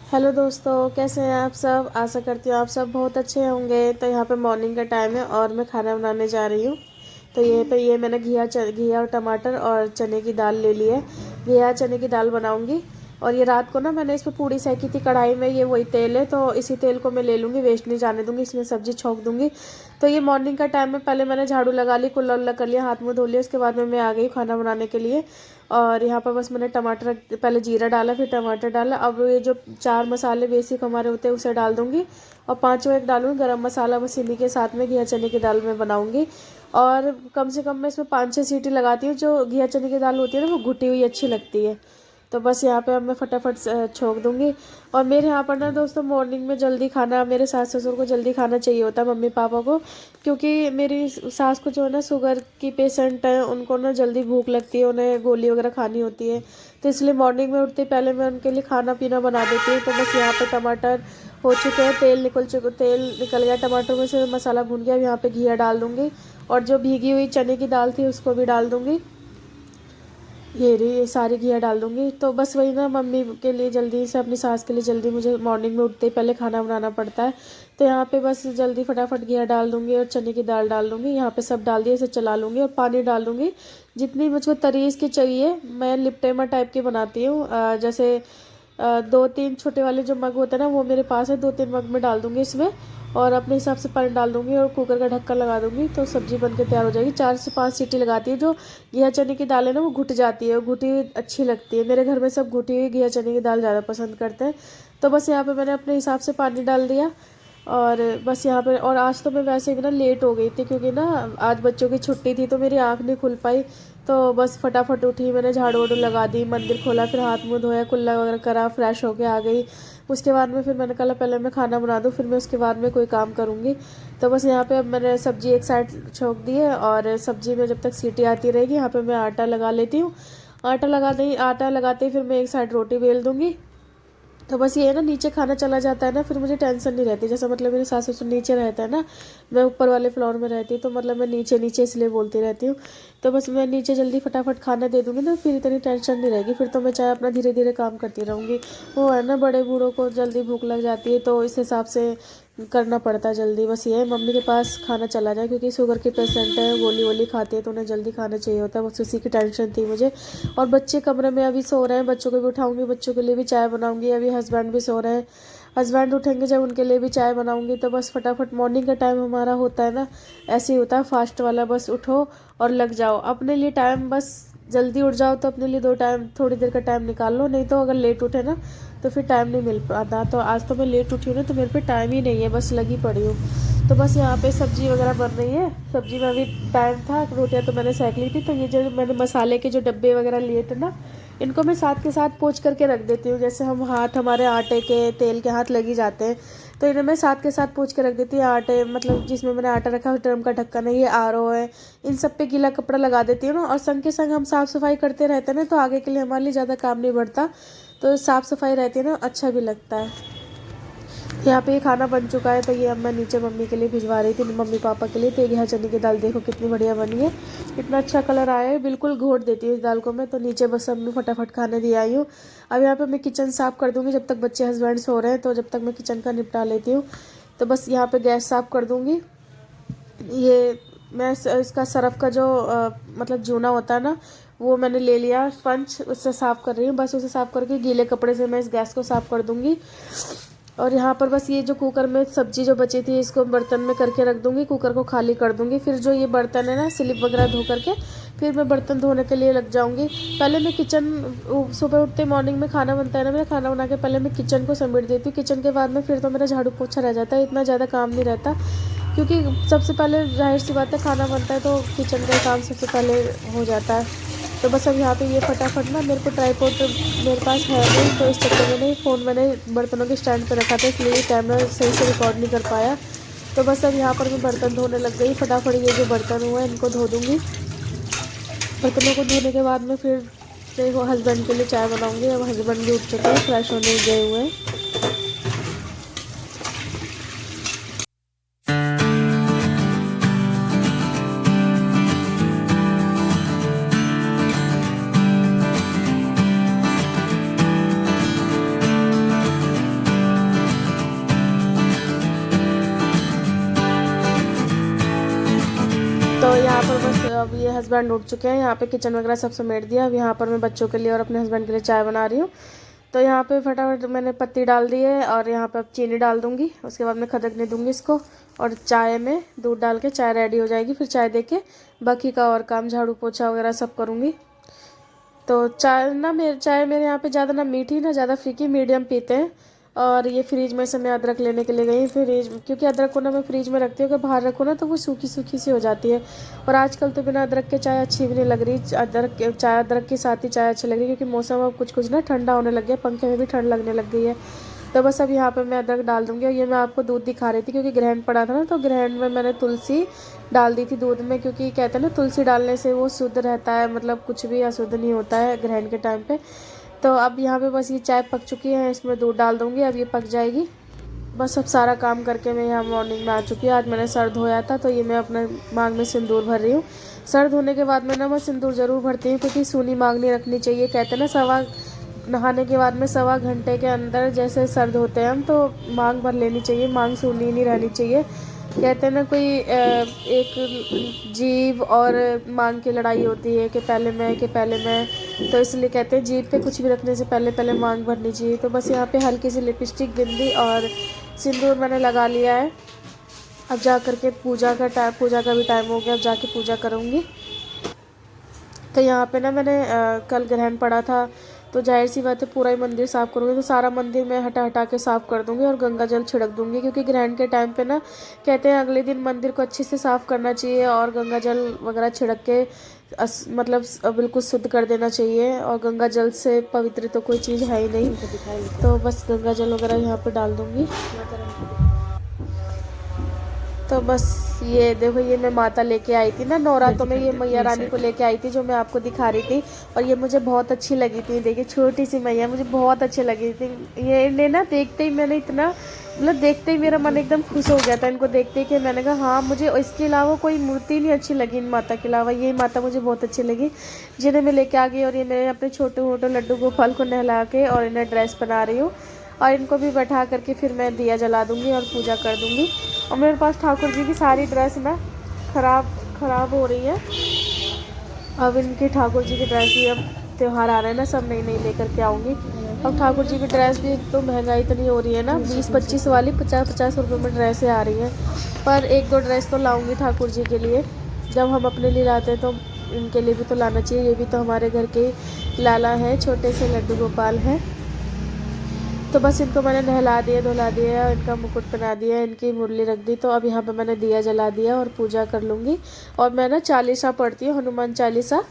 Hello दोस्तों, कैसे हैं आप सब। आशा करती हूँ आप सब बहुत अच्छे होंगे। तो यहाँ पे मॉर्निंग का टाइम है और मैं खाना बनाने जा रही हूँ। तो ये मैंने घिया और टमाटर और चने की दाल ले ली है। घिया चने की दाल बनाऊंगी। और ये रात को ना मैंने इसमें पूड़ी सेकी थी कढ़ाई में। ये वही तेल है तो इसी तेल को मैं ले लूँगी, वेस्ट नहीं जाने दूँगी। इसमें सब्जी छोंक दूँगी। तो ये मॉर्निंग का टाइम है। पहले मैंने झाड़ू लगा ली, कुल्ला उल्ला कर लिया, हाथ मुँह धो लिया। उसके बाद में मैं आ गई खाना बनाने के लिए। और यहाँ पर बस मैंने टमाटर, पहले जीरा डाला फिर टमाटर डाला। अब ये जो 4 मसाले बेसिक हमारे होते हैं उसे डाल दूँगी। और पाँचों एक डालूँगी गरम मसाला, बस इन्हीं के साथ में घिया चने की दाल में बनाऊँगी। और कम से कम मैं इसमें 5-6 सीटी लगाती हूँ। जो घिया चने की दाल होती है ना, वो घुटी हुई अच्छी लगती है। तो बस यहाँ पे अब मैं फटाफट छोंक दूँगी। और मेरे यहाँ पर ना दोस्तों मॉर्निंग में जल्दी खाना, मेरे सास ससुर को जल्दी खाना चाहिए होता है, मम्मी पापा को। क्योंकि मेरी सास को जो है ना शुगर की पेशेंट है, उनको ना जल्दी भूख लगती है, उन्हें गोली वगैरह खानी होती है। तो इसलिए मॉर्निंग में उठते पहले मैं उनके लिए खाना पीना बना देती हूँ। तो बस यहाँ पे टमाटर हो चुके हैं, तेल निकल गया टमाटर में से, मसाला भून गया। अब यहाँ पे घिया डाल दूँगी। और जो भीगी हुई चने की दाल थी उसको भी डाल दूँगी। ये सारी घिया डाल दूँगी। तो बस वही ना, मम्मी के लिए जल्दी से, अपनी सास के लिए जल्दी मुझे मॉर्निंग में उठते ही पहले खाना बनाना पड़ता है। तो यहाँ पे बस जल्दी फटाफट घिया डाल दूँगी और चने की दाल डाल दूँगी। यहाँ पे सब डाल दिए, इसे चला लूँगी और पानी डाल दूँगी जितनी मुझको तरीस की चाहिए। मैं लिप्टेमा टाइप की बनाती हूँ। जैसे 2-3 छोटे वाले जो मग होते हैं ना, वो मेरे पास है। 2-3 मग में डाल दूँगी इसमें। और अपने हिसाब से पानी डाल दूँगी और कुकर का ढक्कन लगा दूँगी। तो सब्ज़ी बनके तैयार हो जाएगी। 4 से 5 सीटी लगाती है। जो घिया चने की दाल है ना, वो घुट जाती है, घुटी हुई अच्छी लगती है। मेरे घर में सब घुटी हुई घिया चने की दाल ज़्यादा पसंद करते हैं। तो बस यहाँ पे मैंने अपने हिसाब से पानी डाल दिया। और बस यहाँ पे, और आज तो मैं वैसे भी ना लेट हो गई थी, क्योंकि ना आज बच्चों की छुट्टी थी तो मेरी आँख नहीं खुल पाई। तो बस फटाफट उठी, मैंने झाड़ू वाड़ू लगा दी, मंदिर खोला, फिर हाथ मुँह धोया, कुल्ला वगैरह करा, फ्रेश होके आ गई। उसके बाद में फिर मैंने कहा पहले मैं खाना बना दूँ, फिर मैं उसके बाद में कोई काम करूँगी। तो बस यहाँ पे अब मैंने सब्जी एक साइड छोंक दी है। और सब्जी में जब तक सीटी आती रहेगी, यहाँ पे मैं आटा लगा लेती हूँ। आटा लगाते ही फिर मैं एक साइड रोटी बेल दूँगी। तो बस ये है ना, नीचे खाना चला जाता है ना, फिर मुझे टेंशन नहीं रहती। जैसा मतलब मेरे सास ससुर नीचे रहता है ना, मैं ऊपर वाले फ्लोर में रहती हूँ, तो मतलब मैं नीचे नीचे इसलिए बोलती रहती हूँ। तो बस मैं नीचे जल्दी फटाफट खाना दे दूँगी ना, फिर इतनी टेंशन नहीं रहेगी। फिर तो मैं चाहे अपना धीरे धीरे काम करती रहूँगी। वो है ना, बड़े बूढ़ों को जल्दी भूख लग जाती है, तो इस हिसाब से करना पड़ता है जल्दी। बस ये है, मम्मी के पास खाना चला जाए, क्योंकि शुगर की पेशेंट है, गोली वोली खाती है, तो उन्हें जल्दी खाना चाहिए होता है। बस उसी की टेंशन थी मुझे। और बच्चे कमरे में अभी सो रहे हैं, बच्चों को भी उठाऊंगी, बच्चों के लिए भी चाय बनाऊंगी। अभी हस्बैंड भी सो रहे हैं, हस्बैंड उठेंगे जब उनके लिए भी चाय बनाऊंगी। तो बस फटाफट मॉर्निंग का टाइम हमारा होता है ना, ऐसे ही होता है फास्ट वाला। बस उठो और लग जाओ अपने लिए टाइम। बस जल्दी उठ जाओ तो अपने लिए दो टाइम, थोड़ी देर का टाइम निकाल लो। नहीं तो अगर लेट उठे ना, तो फिर टाइम नहीं मिल पाता। तो आज तो मैं लेट उठी हूँ ना, तो मेरे पे टाइम ही नहीं है, बस लगी पड़ी हूँ। तो बस यहाँ पे सब्जी वगैरह बन रही है। सब्जी में अभी टाइम था, रोटियाँ तो मैंने सेक ली थी। तो ये जो मैंने मसाले के जो डब्बे वगैरह लिए थे ना, इनको मैं साथ के साथ पोंछ करके रख देती हूँ। जैसे हमारे आटे के तेल के हाथ लगी जाते हैं, तो इन्हें मैं साथ के साथ पोंछ के रख देती हूँ। आटे मतलब जिसमें मैंने आटा रखा है, ड्रम का ढक्कन है, ये आरओ है, इन सब पे गीला कपड़ा लगा देती हूँ ना। और संग के संग हम साफ़ सफाई करते रहते हैं ना, तो आगे के लिए हमारे लिए ज़्यादा काम नहीं बढ़ता। तो साफ़ सफाई रहती है ना, अच्छा भी लगता है। यहाँ पे ये खाना बन चुका है। तो ये अब मैं नीचे मम्मी के लिए भिजवा रही थी, मम्मी पापा के लिए। तो ये चने की दाल देखो कितनी बढ़िया बनी है, इतना अच्छा कलर आया है। बिल्कुल घोट देती हूँ इस दाल को मैं। तो नीचे बस सब में फटाफट खाने दिए आई हूँ। अब यहाँ पे मैं किचन साफ़ कर दूँगी, जब तक बच्चे हस्बैंड सो रहे हैं, तो जब तक मैं किचन का निपटा लेती हूँ। तो बस यहाँ पे गैस साफ़ कर दूँगी। ये मैं इसका सरफ का जो मतलब जूना होता है ना, वो मैंने ले लिया स्पंज, उससे साफ़ कर रही हूँ। बस उसे साफ़ करके गीले कपड़े से मैं इस गैस को साफ़ कर दूँगी। और यहाँ पर बस ये जो कुकर में सब्जी जो बची थी, इसको बर्तन में करके रख दूँगी, कुकर को खाली कर दूँगी। फिर जो ये बर्तन है ना, स्लिप वगैरह धो करके फिर मैं बर्तन धोने के लिए लग जाऊँगी। पहले मैं सुबह उठते मॉर्निंग में खाना बनता है ना, मेरा खाना बना के पहले मैं किचन को समेट देती हूँ। किचन के बाद में फिर तो मेरा झाड़ू पोछा रह जाता है, इतना ज़्यादा काम नहीं रहता। क्योंकि सबसे पहले जाहिर सी बात है, खाना बनता है तो किचन का काम सबसे पहले हो जाता है। तो बस अब यहाँ पे ये फटाफट ना, मेरे को ट्राईपोड मेरे पास है नहीं, तो इस चक्कर में नहीं, फ़ोन मैंने बर्तनों के स्टैंड पे रखा था, इसलिए कैमरा सही से रिकॉर्ड नहीं कर पाया। तो बस अब यहाँ पर मैं बर्तन धोने लग गई। फटाफट ये जो बर्तन हुए हैं इनको धो दूँगी। बर्तनों को धोने के बाद में फिर देखो हस्बैंड के लिए चाय बनाऊँगी। अब हस्बैंड भी उठ चुके हैं, फ्रेश होने गए हुए हैं। अब ये हस्बैंड उठ चुके हैं। यहाँ पे किचन वगैरह सब समेट दिया। अब यहाँ पर मैं बच्चों के लिए और अपने हस्बैंड के लिए चाय बना रही हूँ। तो यहाँ पे फटाफट मैंने पत्ती डाल दी है और यहाँ पे अब चीनी डाल दूँगी। उसके बाद मैं खदकने दूँगी इसको, और चाय में दूध डाल के चाय रेडी हो जाएगी। फिर चाय दे के बाकी का और काम, झाड़ू पोछा वगैरह सब करूँगी। तो चाय मेरे यहाँ पे ज़्यादा ना मीठी ना ज़्यादा फीकी, मीडियम पीते हैं। और ये फ्रिज में से मैं अदरक लेने के लिए गई फ्रिज, क्योंकि अदरक को ना मैं फ्रिज में रखती हूँ, अगर बाहर रखो ना तो वो सूखी सूखी सी हो जाती है। और आजकल तो बिना अदरक के चाय अच्छी भी नहीं लग रही। अदरक के साथ ही चाय अच्छी लग रही है, क्योंकि मौसम अब कुछ कुछ ना ठंडा होने लग गया, पंखे में भी ठंड लगने लग गई है। तो बस अब यहाँ पे मैं अदरक डाल दूँगी। और ये मैं आपको दूध दिखा रही थी, क्योंकि ग्रहण पड़ा था ना, तो ग्रहण में मैंने तुलसी डाल दी थी दूध में, क्योंकि कहते हैं ना तुलसी डालने से वो शुद्ध रहता है, मतलब कुछ भी अशुद्ध नहीं होता है ग्रहण के टाइम पे। तो अब यहाँ पे बस ये चाय पक चुकी है, इसमें दूध डाल दूँगी, अब ये पक जाएगी। बस अब सारा काम करके मैं यहाँ मॉर्निंग में आ चुकी हूँ। आज मैंने सर धोया था, तो ये मैं अपने मांग में सिंदूर भर रही हूँ। सर धोने के बाद में ना मैं सिंदूर ज़रूर भरती हूँ, क्योंकि सूनी मांग नहीं रखनी चाहिए। कहते हैं ना नहाने के बाद में 1.25 घंटे के अंदर जैसे सर धोते हैं हम, तो मांग भर लेनी चाहिए, मांग सूनी नहीं रहनी चाहिए। कहते हैं ना कोई एक जीभ और मांग की लड़ाई होती है कि पहले मैं, तो इसलिए कहते हैं जीभ पे कुछ भी रखने से पहले मांग भरनी चाहिए। तो बस यहाँ पे हल्की सी लिपस्टिक, बिंदी और सिंदूर मैंने लगा लिया है। अब जा करके पूजा का भी टाइम हो गया, अब जाके पूजा करूँगी। तो यहाँ पे ना मैंने कल ग्रहण पड़ा था, तो जाहिर सी बात है पूरा ही मंदिर साफ़ करूँगी। तो सारा मंदिर मैं हटा के साफ़ कर दूँगी और गंगा जल छिड़क दूँगी, क्योंकि ग्रहण के टाइम पे ना कहते हैं अगले दिन मंदिर को अच्छे से साफ़ करना चाहिए और गंगा जल वगैरह छिड़क के मतलब बिल्कुल शुद्ध कर देना चाहिए। और गंगा जल से पवित्र तो कोई चीज़ है ही नहीं। तो बस गंगा जल वगैरह यहाँ पर डाल दूँगी। तो बस ये देखो, ये मैं माता लेके आई थी ना नवरात्रों में, ये मैया रानी को लेके आई थी जो मैं आपको दिखा रही थी। और ये मुझे बहुत अच्छी लगी थी। देखिए छोटी सी मैया मुझे बहुत अच्छी लगी थी। ये ने ना देखते ही मैंने इतना, मतलब देखते ही मेरा मन एकदम खुश हो गया था इनको देखते ही, कि मैंने कहा हाँ मुझे इसके अलावा कोई मूर्ति नहीं अच्छी लगी इन माता के अलावा, ये माता मुझे बहुत अच्छी लगी, जिन्हें मैं लेके आ गई। और ये मैं अपने छोटे मोटे लड्डू गोपाल को नहला के और इन्हें ड्रेस बना रही हूँ, और इनको भी बैठा करके फिर मैं दिया जला दूँगी और पूजा कर दूँगी। और मेरे पास ठाकुर जी की सारी ड्रेस ना ख़राब हो रही है। अब इनकी ठाकुर जी की ड्रेस भी, अब त्यौहार आ रहे हैं ना, सब नई नई लेकर के आऊँगी। अब ठाकुर जी की ड्रेस भी तो महंगाई इतनी हो रही है ना, 20-25 वाली 50-50 रुपये में ड्रेसें आ रही हैं। पर 1-2 ड्रेस तो लाऊँगी ठाकुर जी के लिए। जब हम अपने लिए लाते हैं तो इनके लिए भी तो लाना चाहिए। ये भी तो हमारे घर के लाला हैं, छोटे से लड्डू गोपाल हैं। तो बस इनको मैंने नहला दिया, धुला दिया, इनका मुकुट पहना दिया, इनकी मुरली रख दी। तो अब यहाँ पे मैंने दिया जला दिया और पूजा कर लूँगी। और मैं ना 40 पढ़ती हूँ, हनुमान चालीसा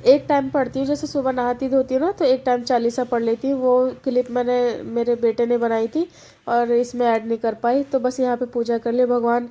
एक टाइम पढ़ती हूँ। जैसे सुबह नहाती धोती हूँ ना, तो एक टाइम 40 पढ़ लेती हूँ। वो क्लिप मैंने मेरे बेटे ने बनाई थी और इसमें ऐड नहीं कर पाई। तो बस यहाँ पे पूजा कर ले। भगवान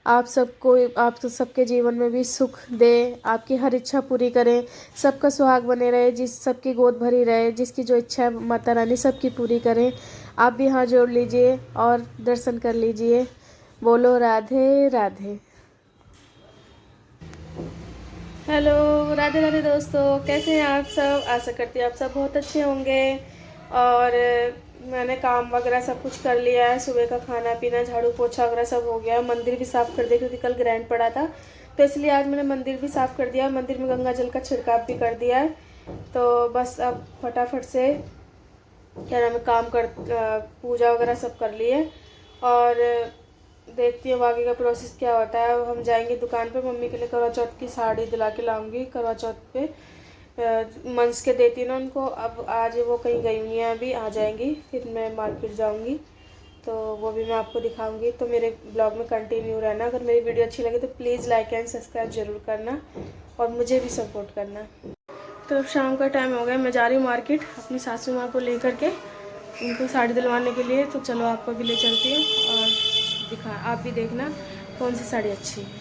आप सबके जीवन में भी सुख दे, आपकी हर इच्छा पूरी करें, सबका सुहाग बने रहे, सबकी गोद भरी रहे, जिसकी जो इच्छा है माता रानी सबकी पूरी करें। आप भी हाथ जोड़ लीजिए और दर्शन कर लीजिए। बोलो राधे राधे। हेलो, राधे राधे दोस्तों, कैसे हैं आप सब? आशा करती हूँ आप सब बहुत अच्छे होंगे। और मैंने काम वगैरह सब कुछ कर लिया है। सुबह का खाना पीना, झाड़ू पोछा वगैरह सब हो गया। मंदिर भी साफ़ कर दिया, क्योंकि कल ग्रहण पड़ा था, तो इसलिए आज मैंने मंदिर भी साफ़ कर दिया। मंदिर में गंगा जल का छिड़काव भी कर दिया है। तो बस अब फटाफट से क्या नाम है पूजा वगैरह सब कर लिए, और देखती हूँ आगे का प्रोसेस क्या होता है। अब हम जाएंगे दुकान पे, मम्मी के लिए करवा चौथ की साड़ी दिला के लाऊंगी। करवा चौथ पे मंस के देती ना उनको। अब आज वो कहीं गई हुई हैं, अभी आ जाएंगी, फिर मैं मार्केट जाऊंगी, तो वो भी मैं आपको दिखाऊंगी। तो मेरे ब्लॉग में कंटिन्यू रहना। अगर मेरी वीडियो अच्छी लगे तो प्लीज़ लाइक एंड सब्सक्राइब ज़रूर करना और मुझे भी सपोर्ट करना। तो अब शाम का टाइम हो गया, मैं जा रही हूँ मार्केट अपनी सासू माँ को लेकर के, उनको साड़ी दिलवाने के लिए। तो चलो आपको भी ले चलती हूँ और आप भी देखना कौन सी साड़ी अच्छी है।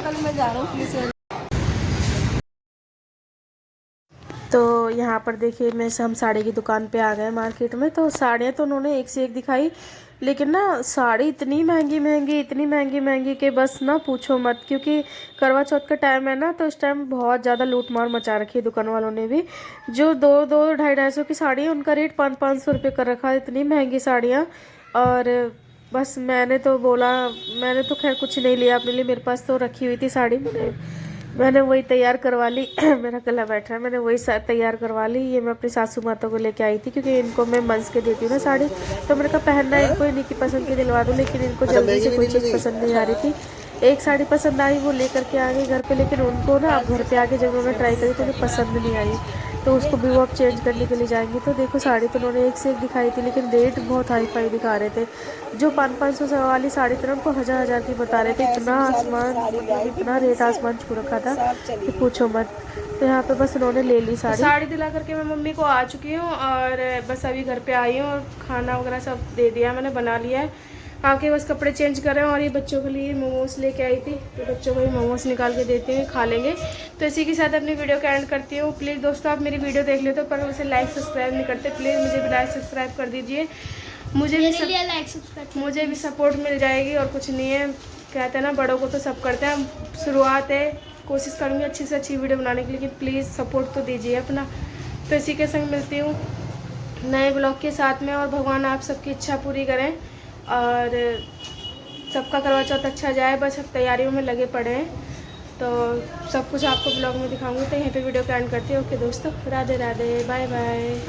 कल मैं जा रहा हूँ। तो यहाँ पर देखिए हम साड़ी की दुकान पे आ गए मार्केट में। तो साड़ियाँ तो उन्होंने एक से एक दिखाई, लेकिन ना साड़ी इतनी महंगी कि बस ना पूछो मत। क्योंकि करवा चौथ का टाइम है ना, तो उस टाइम बहुत ज़्यादा लूट मार मचा रखी है दुकान वालों ने भी। जो दो दो ढाई सौ की साड़ी है उनका रेट 500 रुपये कर रखा है, इतनी महंगी साड़ियाँ। और बस मैंने तो खैर कुछ नहीं लिया अपने लिए, मेरे पास तो रखी हुई थी साड़ी, मैंने वही तैयार करवा ली। मेरा गला बैठ रहा है, मैंने वही तैयार करवा ली। ये मैं अपनी सासू माता को लेके आई थी, क्योंकि इनको मैं मंस के देती हूँ ना साड़ी, तो मैंने कहा पहनना इनको इन्हीं की पसंद की दिलवा दूँ। लेकिन इनको जल्दी से कोई चीज़ पसंद नहीं आ रही थी। एक साड़ी पसंद आई, वो लेकर के आ गई घर पे, लेकिन उनको ना अब घर पे आके जब उन्होंने ट्राई करी तो उन्हें पसंद नहीं आई, तो उसको भी वो अब चेंज करने के लिए जाएंगी। तो देखो साड़ी तो उन्होंने एक से एक दिखाई थी, लेकिन रेट बहुत हाई फाई दिखा रहे थे। जो 500 वाली साड़ी थी ना उनको 1000 की बता रहे थे। इतना आसमान, मतलब इतना रेट आसमान छू रखा था कि पूछो मत। तो यहाँ पे बस उन्होंने ले ली साड़ी दिला करके मैं मम्मी को आ चुकी हूँ, और बस अभी घर पे आई हूँ, और खाना वगैरह सब दे दिया मैंने, बना लिया है। आके बस कपड़े चेंज कर रहे हैं। और ये बच्चों के लिए मोमोज लेके आई थी, तो बच्चों को ये मोमोज निकाल के देती हूँ, खा लेंगे। तो इसी के साथ अपनी वीडियो का एंड करती हूँ। प्लीज़ दोस्तों, आप मेरी वीडियो देख लेते हो पर उसे लाइक सब्सक्राइब नहीं करते, प्लीज़ मुझे भी लाइक सब्सक्राइब कर दीजिए। मुझे भी सपोर्ट मिल जाएगी, और कुछ नहीं है। कहते हैं ना, बड़ों को तो सब करते हैं। शुरुआत है, कोशिश करूँगी अच्छी से अच्छी वीडियो बनाने के लिए, लेकिन प्लीज़ सपोर्ट तो दीजिए अपना। तो इसी के संग मिलती हूँ नए ब्लॉग के साथ में, और भगवान आप सबकी इच्छा पूरी करें, और सबका करवा चौथ अच्छा जाए। बस अब तैयारियों में लगे पड़े हैं, तो सब कुछ आपको ब्लॉग में दिखाऊंगी। तो यहीं पे वीडियो का एंड करती हूँ। ओके दोस्तों, राधे राधे, बाय बाय।